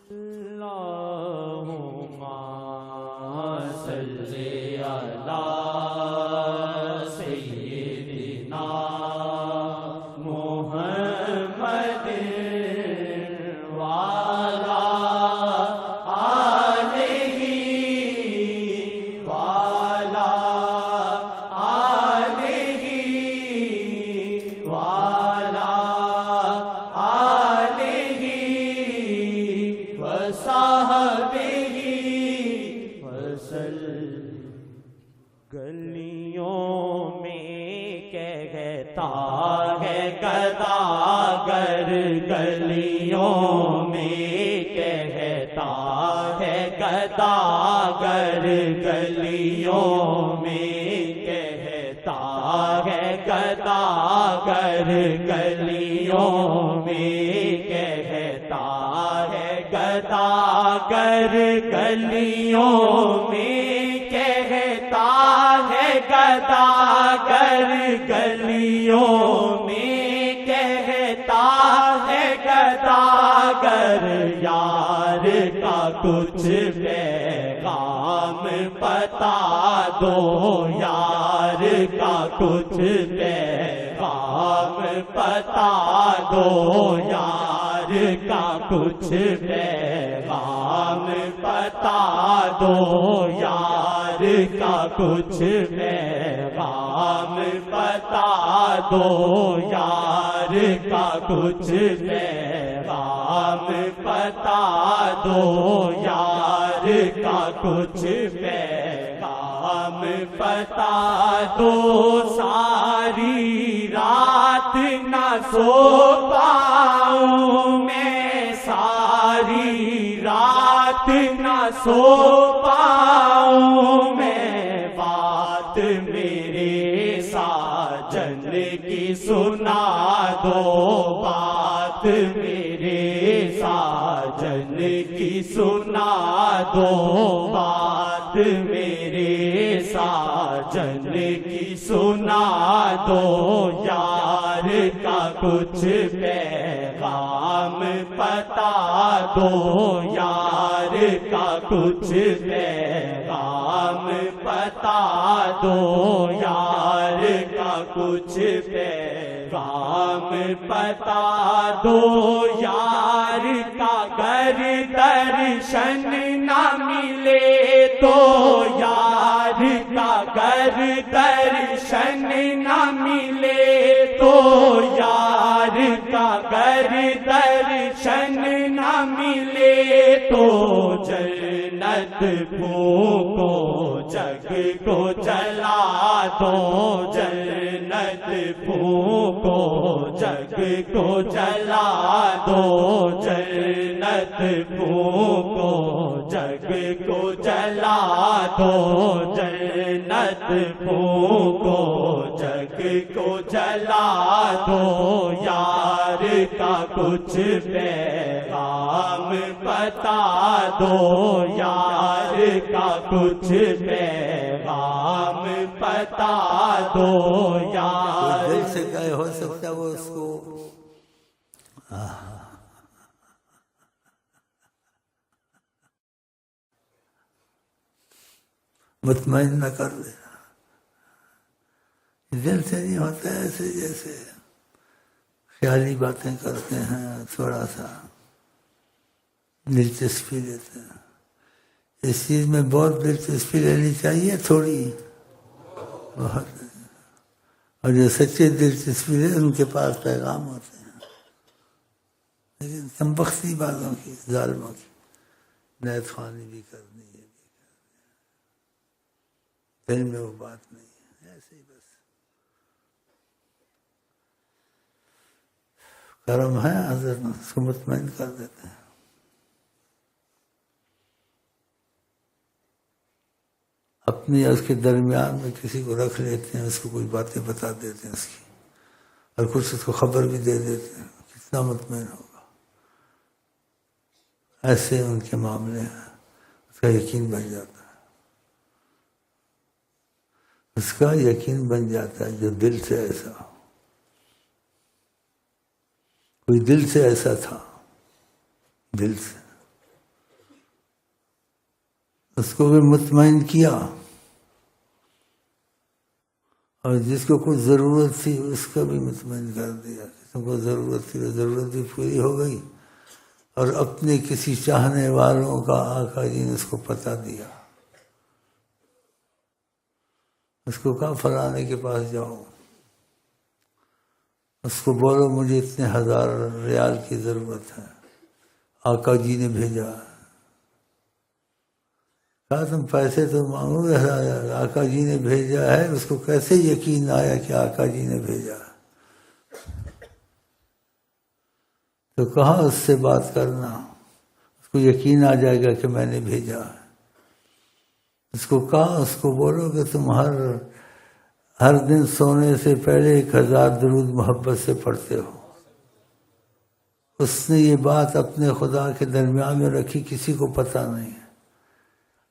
اللہم صلی علی سیدنا محمد وعلی آلہ وعلی آلہ وعلی آلہ وصحبہ وسلم۔ گلیوں میں کہتا ہے گداگر، گلیوں میں کہتا ہے گداگر، گلیوں میں کہتا ہے گداگر، گلیوں میں کہتا ہے گداگر، گلیوں میں کہتا ہے گداگر، گلیوں میں کہتا ہے گداگر، یار کا کچھ پیغام بتا دو، یار کا کچھ پیغام بتا دو، یار کا کچھ پیغام بتا دو، یار کا کچھ پیغام بتا دو، یار کا کچھ پیغام بتا دو، یار کا کچھ پیغام بتا دو۔ ساری رات نہ سو پاؤں میں، ساری رات نہ سو پاؤں میں، بات میرے ساجن کی سنا دو، بات میرے ساجن کی سنا دو، بات میرے ساجن کی سنا دو، یار کا کچھ پیغام بتا دو، یار کا کچھ پیغام بتا دو، یار کا کچھ پیغام بتا دو، یار کا گر درشن نہ ملے تو، یار کا گر درشن نہ ملے تو، یار کا گر درشن نہ ملے تو، جنت پھونکو جگ کو جلا دو، جنت پھونکو جگ کو جلا دو، جنت پھونکو جگ کو جلا دو، جنت پھونکو جگ کو جلا دو، یار کا کچھ پیغام بتا دو، یار کا کچھ پیغام بتا دو، یار دل سے کہے ہو سکتا وہ اس کو مطمئن نہ کر دے، دل سے نہیں ہوتا ایسے جیسے خیالی باتیں کرتے ہیں، تھوڑا سا دلچسپی لیتے ہیں۔ اس چیز میں بہت دلچسپی لینی چاہیے، تھوڑی بہت، اور جو سچے دلچسپی لے ان کے پاس پیغام ہوتے ہیں، لیکن کمبختی باتوں کی، ظالموں کی نیت خوانی بھی کرنی ہے، دل میں وہ بات نہیں ہے، ایسے ہی بس کرم ہے، حضرت اس کو مطمئن کر دیتے ہیں۔ اپنی اس کے درمیان میں کسی کو رکھ لیتے ہیں، اس کو کوئی باتیں بتا دیتے ہیں اس کی، اور کچھ اس کو خبر بھی دے دیتے ہیں، کتنا مطمئن ہوگا۔ ایسے ان کے معاملے ہیں، اس کا یقین بن جاتا ہے، اس کا یقین بن جاتا ہے، جو دل سے ایسا ہو۔ کوئی دل سے ایسا تھا، دل سے اس کو بھی مطمئن کیا، اور جس کو کچھ ضرورت تھی اس کا بھی مطمئن کر دیا کہ تم کو ضرورت تھی، ضرورت بھی پوری ہو گئی، اور اپنے کسی چاہنے والوں کا آقا جی نے اس کو پتہ دیا، اس کو کہا فلانے کے پاس جاؤ، اس کو بولو مجھے اتنے 1000 ریال کی ضرورت ہے، آقا جی نے بھیجا۔ کہا تم پیسے تو مانگو گے، آقا جی نے بھیجا ہے۔ اس کو کیسے یقین آیا کہ آقا جی نے بھیجا؟ تو کہا اس سے بات کرنا، اس کو یقین آ جائے گا کہ میں نے بھیجا۔ اس کو کہا اس کو بولو کہ تم ہر دن سونے سے پہلے 1000 درود محبت سے پڑھتے ہو۔ اس نے یہ بات اپنے خدا کے درمیان میں رکھی، کسی کو پتہ نہیں ہے۔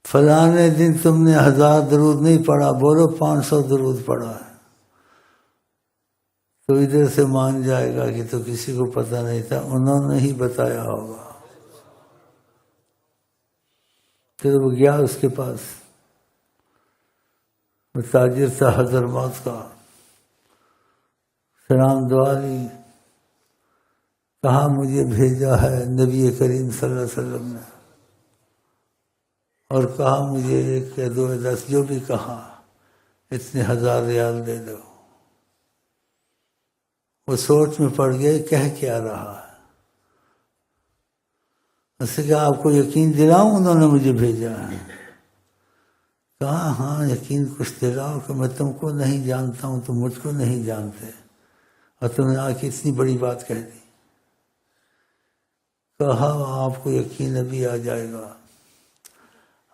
فلانے دن تم نے 1000 درود نہیں پڑھا، بولو 500 درود پڑھا ہے، تو ادھر سے مان جائے گا کہ تو کسی کو پتہ نہیں تھا، انہوں نے ہی بتایا ہوگا۔ پھر وہ گیا اس کے پاس، وہ تاجر تھا حضرموت کا، سلام دعا لی، کہا مجھے بھیجا ہے نبی کریم صلی اللہ علیہ وسلم نے، اور کہا مجھے 1 یا 2 یا 10 جو بھی کہا اتنے 1000 ریال دے دو۔ وہ سوچ میں پڑ گئے کہہ کیا رہا ہے۔ اس نے کہا آپ کو یقین دلاؤں انہوں نے مجھے بھیجا ہے؟ کہا ہاں یقین کچھ دلاؤ کہ میں تم کو نہیں جانتا ہوں، تم مجھ کو نہیں جانتے، اور تم نے آ کے اتنی بڑی بات کہہ دی۔ کہا آپ کو یقین ابھی آ جائے گا،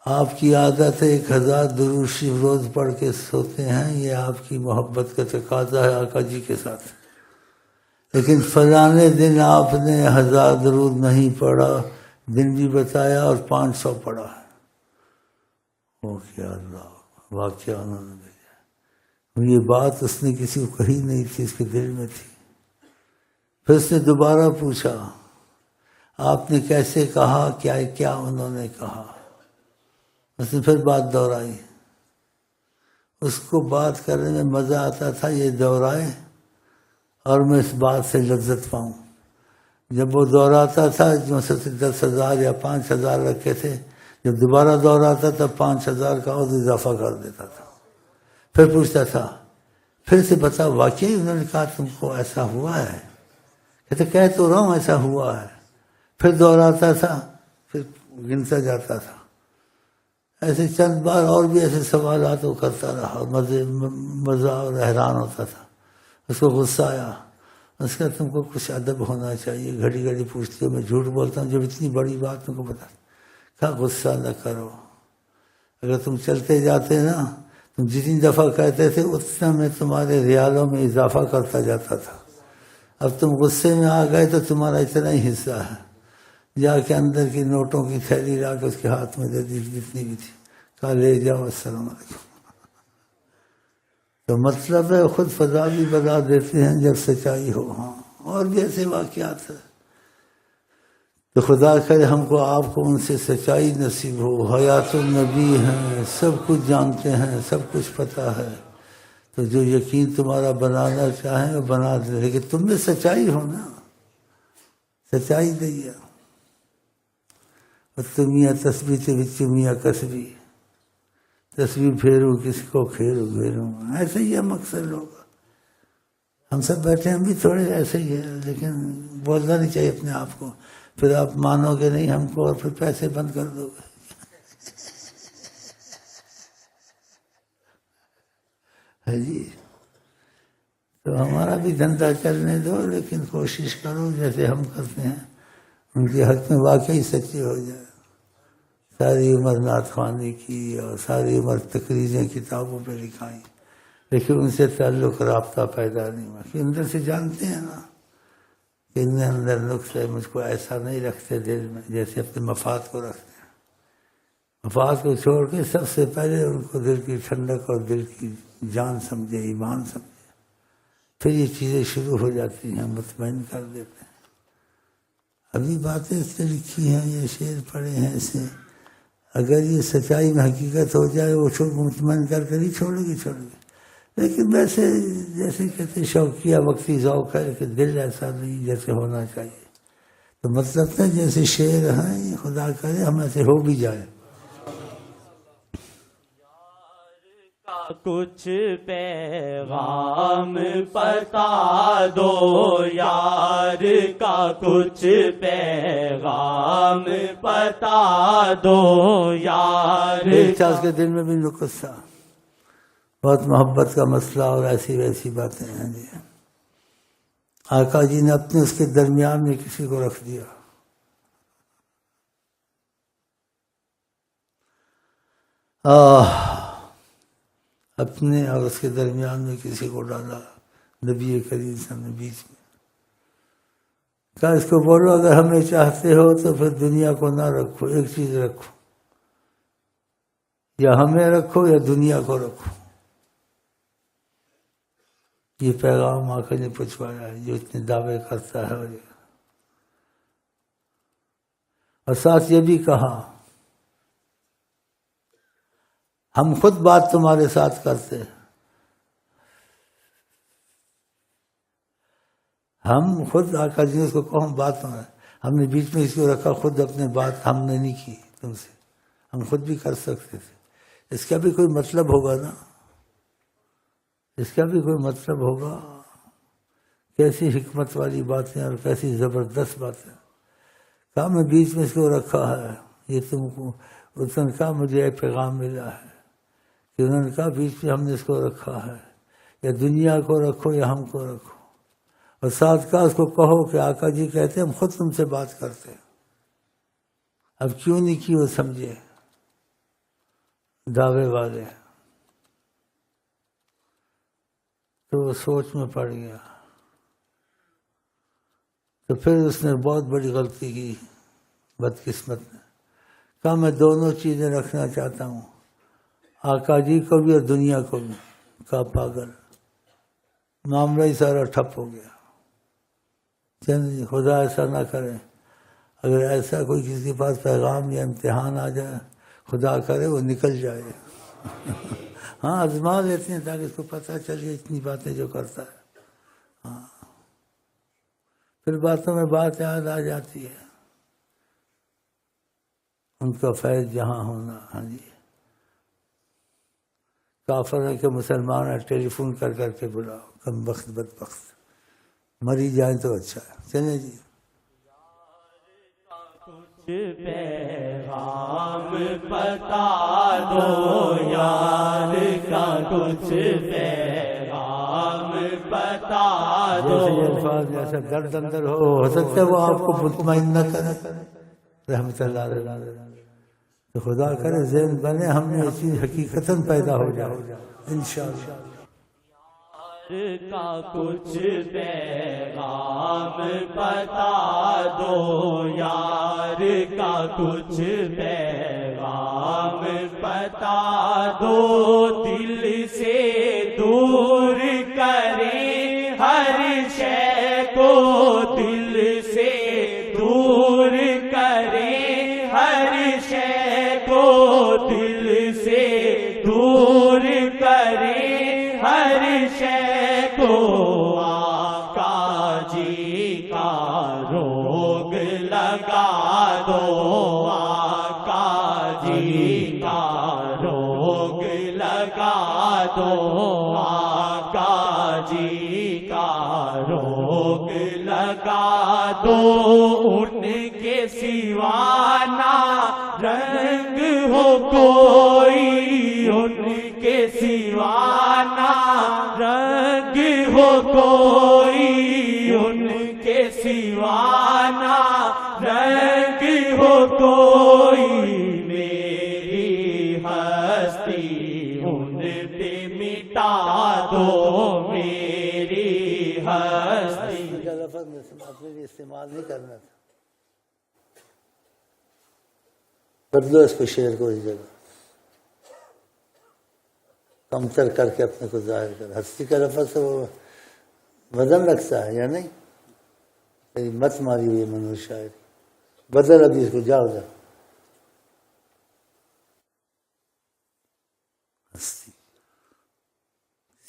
آپ کی عادت ہے 1000 درود شریف روز پڑھ کے سوتے ہیں، یہ آپ کی محبت کا تقاضا ہے آقا جی کے ساتھ، لیکن فلانے دن آپ نے 1000 درود نہیں پڑھا، دن بھی بتایا اور 500 پڑھا ہے۔ او کیا اللہ، واقعہ انہوں نے بھیجا۔ یہ بات اس نے کسی کو کہی نہیں تھی، اس کے دل میں تھی۔ پھر اس نے دوبارہ پوچھا آپ نے کیسے کہا، کیا انہوں نے کہا؟ اس نے پھر بات دہرائی۔ اس کو بات کرنے میں مزہ آتا تھا، یہ دہرائے اور میں اس بات سے لذت پاؤں۔ جب وہ دہراتا تھا جو 10,000 یا 5,000 رکھے تھے، جب دوبارہ دہراتا تھا 5,000 کا اور اضافہ کر دیتا تھا۔ پھر پوچھتا تھا، پھر سے بتا واقعی انہوں نے کہا تم کو ایسا ہوا ہے؟ کہتے کہہ تو رہا ہوں ایسا ہوا ہے۔ پھر دہراتا تھا، پھر گنتا جاتا تھا۔ ایسے چند بار اور بھی ایسے سوالات وہ کرتا رہا، مزہ اور حیران ہوتا تھا۔ اس کو غصہ آیا، اس کا تم کو کچھ ادب ہونا چاہیے، گھڑی گھڑی پوچھتے ہو میں جھوٹ بولتا ہوں جب اتنی بڑی بات تم کو بتا۔ کہا غصہ نہ کرو، اگر تم چلتے جاتے نا، تم جتنی دفعہ کہتے تھے اتنا میں تمہارے ریالوں میں اضافہ کرتا جاتا تھا۔ اب تم غصے میں آ گئے تو تمہارا اتنا ہی حصہ ہے۔ جا کے اندر کی نوٹوں کی تھیلی لا کے اس کے ہاتھ میں دے دی جتنی بھی تھی، کہا لے جاؤ السلام علیکم۔ تو مطلب ہے خود فضا بھی بتا دیتے ہیں جب سچائی ہو۔ ہاں اور بھی ایسے واقعات ہیں۔ تو خدا کرے ہم کو آپ کو ان سے سچائی نصیب ہو۔ حیات النبی ہیں، سب کچھ جانتے ہیں، سب کچھ پتہ ہے، تو جو یقین تمہارا بنانا چاہیں وہ بنا دے، لیکن تم میں سچائی ہو نا، سچائی دیا۔ تمیا تسبیح چمیا کسبی، تسبیح پھیرو کس کو کھیرو گھیرو، ایسے ہی ہے مقصد لوگ۔ ہم سب بیٹھے ہم بھی تھوڑے ایسے ہی ہیں، لیکن بولنا نہیں چاہیے اپنے آپ کو، پھر آپ مانو گے نہیں ہم کو اور پھر پیسے بند کر دو گے۔ ہے جی، تو ہمارا بھی دھندا چلنے دو، لیکن کوشش کرو جیسے ہم کرتے ہیں ان کے حق میں واقعی سچی ہو جائے۔ ساری عمر نعت خوانی کی اور ساری عمر تقریریں کتابوں پہ لکھائیں، لیکن ان سے تعلق رابطہ پیدا نہیں ہوا، کہ اندر سے جانتے ہیں نا کہ ان میں اندر نقص ہے، مجھ کو ایسا نہیں رکھتے دل میں جیسے اپنے مفاد کو رکھتے ہیں۔ مفاد کو چھوڑ کے سب سے پہلے ان کو دل کی ٹھنڈک اور دل کی جان سمجھے، ایمان سمجھے، پھر یہ چیزیں شروع ہو جاتی ہیں، مطمئن کر دیتے ہیں۔ ابھی باتیں اس سے لکھی ہیں، یہ شعر پڑھے ہیں اسے، اگر یہ سچائی میں حقیقت ہو جائے وہ مطمئن کر کے نہیں چھوڑے گی لیکن ویسے جیسے کہتے شوقیہ وقتی ذوق ہے کہ دل ایسا نہیں جیسے ہونا چاہیے، تو مطلب تھا جیسے شعر ہیں خدا کرے ہم ایسے ہو بھی جائے۔ کچھ پیغام بتا دو یار کا، کچھ پیغام بتا دو یار کا۔ اس کے دل میں بھی نقص تھا، بہت محبت کا مسئلہ اور ایسی ویسی باتیں ہیں جی۔ آقا جی نے اپنے اس کے درمیان میں کسی کو رکھ دیا، اپنے اور اس کے درمیان میں کسی کو ڈالا، نبی کریم صلی اللہ علیہ وسلم نے بیچ میں کہا اس کو بولو اگر ہمیں چاہتے ہو تو پھر دنیا کو نہ رکھو، ایک چیز رکھو، یا ہمیں رکھو یا دنیا کو رکھو۔ یہ پیغام آقا نے پہنچوایا ہے جو اتنے دعوے کرتا ہے، اور ساتھ یہ بھی کہا ہم خود بات تمہارے ساتھ کرتے ہیں، ہم خود آقا جی اس کو کہوں بات ہم نے بیچ میں اس کو رکھا، خود اپنے بات ہم نے نہیں کی تم سے، ہم خود بھی کر سکتے تھے۔ اس کا بھی کوئی مطلب ہوگا نا، اس کا بھی کوئی مطلب ہوگا۔ کیسی حکمت والی باتیں اور کیسی زبردست باتیں۔ کہا میں بیچ میں اس کو رکھا ہے، یہ تم کو اس نے کہا مجھے ایک پیغام ملا ہے کہ انہوں نے کہا بیچ میں ہم نے اس کو رکھا ہے، یا دنیا کو رکھو یا ہم کو رکھو، اور ساتھ کہا اس کو کہو کہ آقا جی کہتے ہیں ہم خود تم سے بات کرتے ہیں، اب کیوں نہیں کی وہ سمجھے دعوے والے۔ تو وہ سوچ میں پڑ گیا، تو پھر اس نے بہت بڑی غلطی کی بدقسمت نے، کہا میں دونوں چیزیں رکھنا چاہتا ہوں، آقا جی کو بھی اور دنیا کو بھی۔ کہا پاگل، معاملہ ہی سارا ٹھپ ہو گیا۔ چند خدا ایسا نہ کرے، اگر ایسا کوئی کسی کے پاس پیغام یا امتحان آ جائے، خدا کرے وہ نکل جائے۔ ہاں آزما لیتے ہیں تاکہ اس کو پتہ چلے اتنی باتیں جو کرتا ہے، ہاں پھر باتوں میں بات یاد آ جاتی ہے، ان کا فیض جہاں ہونا۔ ہاں جی، کافر ہے کہ مسلمان ہے، ٹیلی فون کر کر کے بلاؤ، کم بخت بدبخت، مری جائیں تو اچھا ہے۔ چلیں جی، پیغام بتا دو یار کا، کچھ پیغام بتا دو۔ جیسے یہ الفاظ جیسا درد اندر ہو سکتا ہے وہ آپ کو مطمئن نہ کرے، رحمت اللہ علیہ، تو خدا کرے ذہن بنے ہم نے یہ چیز حقیقتاً پیدا ہو جائے انشاءاللہ۔ کا کچھ پیغام بتا دو یار کا، کچھ پیغام بتا دو، دل سے دور کرے ہر شے کو، دل سے دور کرے ہر شے کو، دل سے دور کرے ہر شے کو، آقا جی کا روگ لگا دو، آقا جی کا روگ لگا دو، آقا جی کا روگ لگا دو، ان کے سوا نہ رنگ ہو کوئی، ان کے سوا نہ رنگ ہو کوئی، ان کے سوا نہ رنگ ہو کوئی، میری ہستی ان پہ مٹا دو، میری ہستی۔ کا لفظ اپنے لیے استعمال نہیں کرنا تھا، بدلو اس کو، شعر کو اس جگہ کم تر کر کے اپنے کو ظاہر کر۔ ہستی کا لفظ وہ وزن رکھتا ہے یا نہیں؟ تیری مت ماری ہوئی منو شاعری، بدل ابھی اس کو، جاؤ جاؤ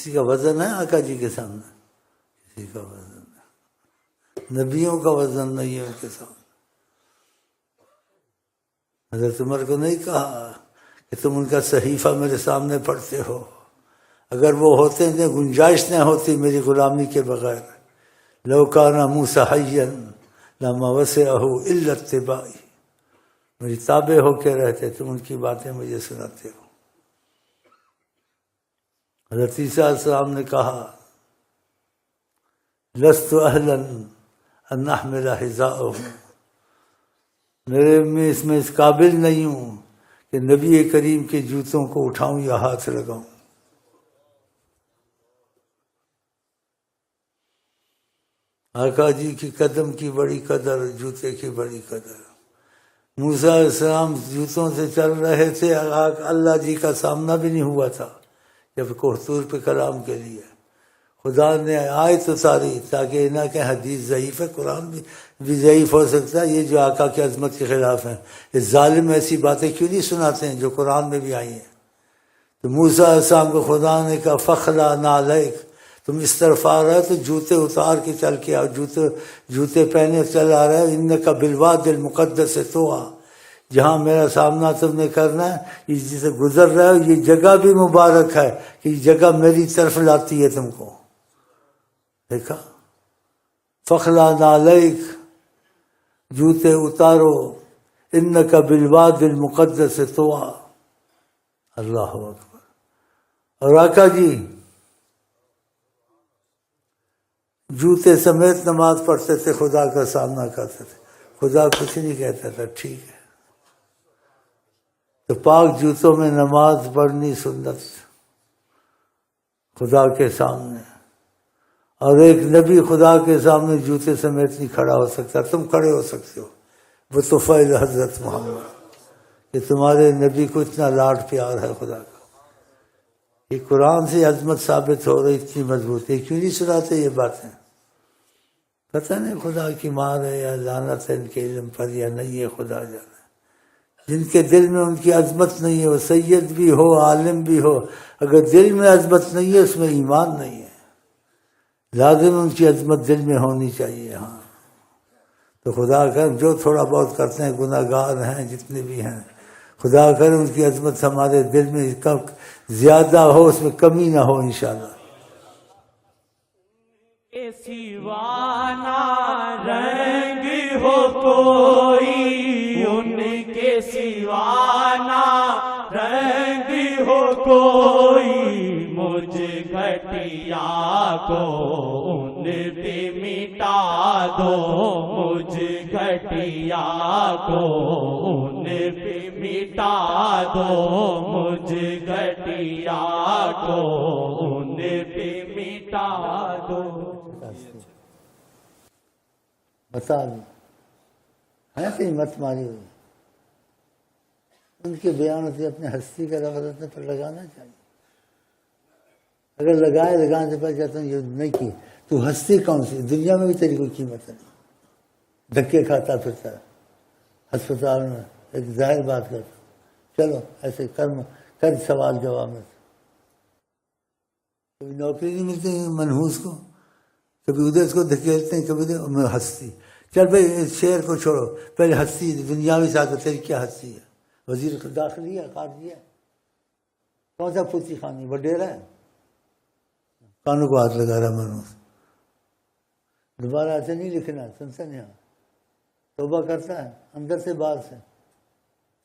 کسی کا وزن ہے آقا جی کے سامنے؟ کسی کا وزن ہے، نبیوں کا وزن نہیں ہے ان کے سامنے۔ حضرت عمر کو نہیں کہا کہ تم ان کا صحیفہ میرے سامنے پڑھتے ہو، اگر وہ ہوتے ہیں گنجائش نہ ہوتی میری غلامی کے بغیر، لو کان موسیٰ حیا لما وسعہ الا اتباعی، میری تابع ہو کے رہتے، تم ان کی باتیں مجھے سناتے ہو۔ حضرت عیسیٰ علیہ السلام نے کہا لست اہلا ان احمل حذاءهم، میں اس قابل نہیں ہوں کہ نبی کریم کے جوتوں کو اٹھاؤں یا ہاتھ لگاؤں۔ آقا جی کی قدم کی بڑی قدر، جوتے کی بڑی قدر۔ موسیٰ علیہ السلام جوتوں سے چل رہے تھے، اللہ جی کا سامنا بھی نہیں ہوا تھا جب کوہ طور پہ کلام کے لیے خدا نے آیت اتاری تاکہ نہ کہ حدیث ضعیف ہے، قرآن بھی ضعیف ہو سکتا ہے، یہ جو آقا کی عظمت کے خلاف ہیں، یہ ظالم ایسی باتیں کیوں نہیں سناتے ہیں جو قرآن میں بھی آئی ہیں۔ تو موسیٰ علیہ السلام کو خدا نے کہا فخلا نعلیک، تم اس طرف آ رہے ہو تو جوتے اتار کے چل کے آؤ، جوتے پہنے چل آ رہے ہو، انک بالواد المقدس طویٰ، جہاں میرا سامنا تم نے کرنا ہے، یہ جسے گزر رہے ہو یہ جگہ بھی مبارک ہے کہ یہ جگہ میری طرف لاتی ہے تم کو۔ دیکھا، فخلا نعلیک، جوتے اتارو، انک بالواد المقدس طویٰ۔ اللہ اکبر۔ اور آقا جی جوتے سمیت نماز پڑھتے تھے، خدا کا سامنا کرتے تھے، خدا کچھ نہیں کہتا تھا، ٹھیک ہے۔ تو پاک جوتوں میں نماز پڑھنی سنت خدا کے سامنے، اور ایک نبی خدا کے سامنے جوتے سمیت نہیں کھڑا ہو سکتا، تم کھڑے ہو سکتے ہو، وہ تو فضل حضرت محمد کہ تمہارے نبی کو اتنا لاڈ پیار ہے خدا کا۔ یہ قرآن سے عظمت ثابت ہو رہی اتنی مضبوط ہے، کیوں نہیں سناتے یہ باتیں؟ پتہ نہیں خدا کی مار ہے یا لعنت ہے ان کے علم پر یا نہیں ہے، خدا جانے۔ جن کے دل میں ان کی عظمت نہیں ہے، وہ سید بھی ہو عالم بھی ہو، اگر دل میں عظمت نہیں ہے اس میں ایمان نہیں ہے۔ لازم ان کی عظمت دل میں ہونی چاہیے۔ ہاں تو خدا کر جو تھوڑا بہت کرتے ہیں گناہ گار ہیں جتنے بھی ہیں، خدا کر ان کی عظمت ہمارے دل میں زیادہ ہو، اس میں کمی نہ ہو انشاءاللہ۔ سوانا رنگ ہو کوئی، ان کے سوانا رنگ ہو کوئی، مجھ گھٹیا کو ان پہ مٹا دو، مجھ گھٹیا کو ان پہ مٹا دو، مجھ گھٹیا کو ان پہ مٹا دو۔ بتا دیں ہے کہ مت ماری ہوئی، ان کے بیان سے اپنے ہستی کا لفظ اپنے پر لگانا چاہیے۔ اگر لگانے سے پہلے چاہتا ہوں یہ نہیں کی، تو ہستی کون سی؟ دنیا میں بھی تیری کوئی قیمت نہیں، دھکے کھاتا پھرتا ہے ہسپتال میں، ایک ظاہر بات کرتا، چلو ایسے کر سوال جواب میں، کبھی نوکری نہیں ملتی منحوس کو، کبھی ادھر اس کو دھکیلتے ہیں، کبھی ادھر میں ہستی۔ چل بھائی اس شعر کو چھوڑو، پہلے ہستی دنیاوی ساتھ تیری کیا ہستی ہے؟ وزیر داخلی ہے، خارجیہ ہے، کون سا پوچھی خانی وڈیرا ہے؟ کانوں کو ہاتھ لگا رہا منحوس، دوبارہ ایسے نہیں لکھنا، سنسن یہاں توبہ کرتا ہے اندر سے باہر سے،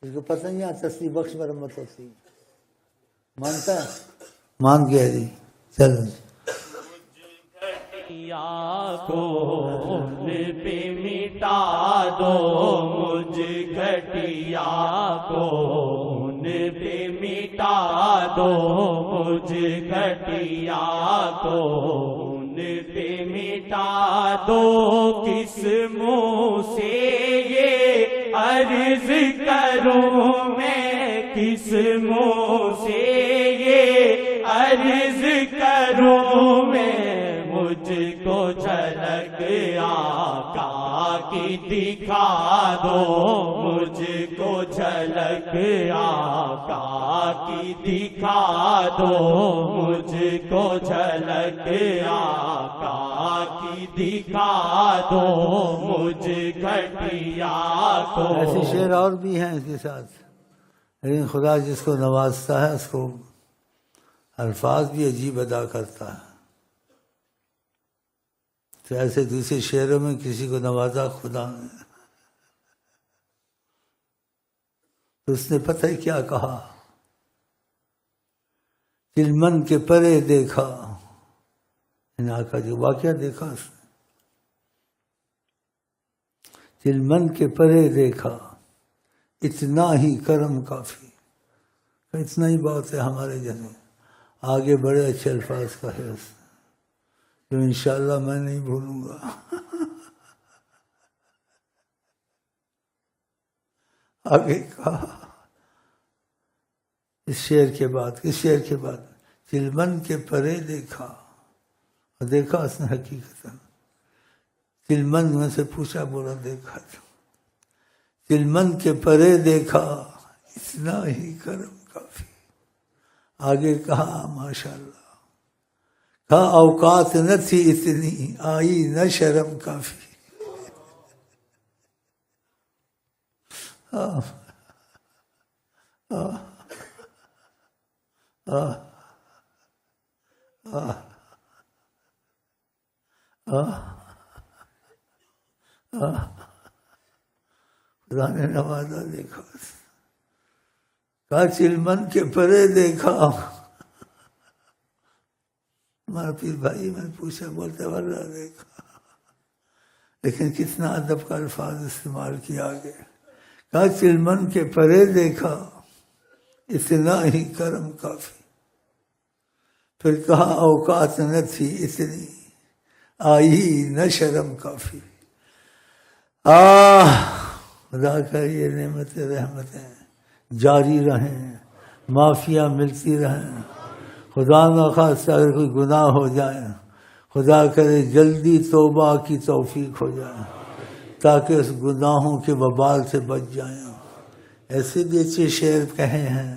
اس کو پتہ نہیں یہاں تصویر بخش مرمت ہوتی ہے، مانتا ہے، مان گیا جی، چل کو ان پہ مٹا دو، مجھ گھٹیا کو ان پہ مٹا دو، مجھ گھٹیا کو ان پہ مٹا دو۔ کس منہ سے یہ عرض کروں میں، کس منہ سے یہ عرض کروں میں، مجھ کو جلا جھلک آقا کی دکھا دو مجھ کو جھلک آقا کی دکھا دو مجھ کو جھلک آقا کی دکھا دو مجھ گھٹیا کو. ایسے شعر اور بھی ہیں اس کے ساتھ، لیکن خدا جس کو نوازتا ہے اس کو الفاظ بھی عجیب ادا کرتا ہے. تو ایسے دوسرے شعروں میں کسی کو نوازا خدا نے تو اس نے پتہ ہی کیا کہا، دل من کے پرے دیکھا، ان آقا جو واقعہ دیکھا اس نے، دل من کے پرے دیکھا اتنا ہی کرم کافی. اتنا ہی بہت ہے ہمارے جیسے. آگے بڑے اچھے الفاظ کا ہے اس جو انشاءاللہ میں نہیں بھولوں گا. آگے کہا اس شعر کے بعد، کس شعر کے بعد، دلمن کے پرے دیکھا، اور دیکھا اس نے حقیقت. دلمن میں سے پوچھا، بولا دیکھا جو دلمن کے پرے دیکھا اتنا ہی کرم کافی. آگے کہا ماشاءاللہ، کہا اوقات نہ تھی اتنی آئی نہ شرم کافی. خدا نے نوازا. دیکھا کہا چلمن کے پرے دیکھا. ہمارا پیر بھائی میں نے پوچھا، بولتے واللہ دیکھا، لیکن کتنا ادب کا الفاظ استعمال کیا آگے. کہا چلمن کے پرے دیکھا اتنا ہی کرم کافی. پھر کہا اوقات نہ تھی اتنی آئی نہ شرم کافی. خدا کا یہ نعمت رحمتیں جاری رہیں، معافیاں ملتی رہیں. خدا نہ خواستہ اگر کوئی گناہ ہو جائے، خدا کرے جلدی توبہ کی توفیق ہو جائے تاکہ اس گناہوں کے وبال سے بچ جائیں. ایسے بھی اچھے شعر کہے ہیں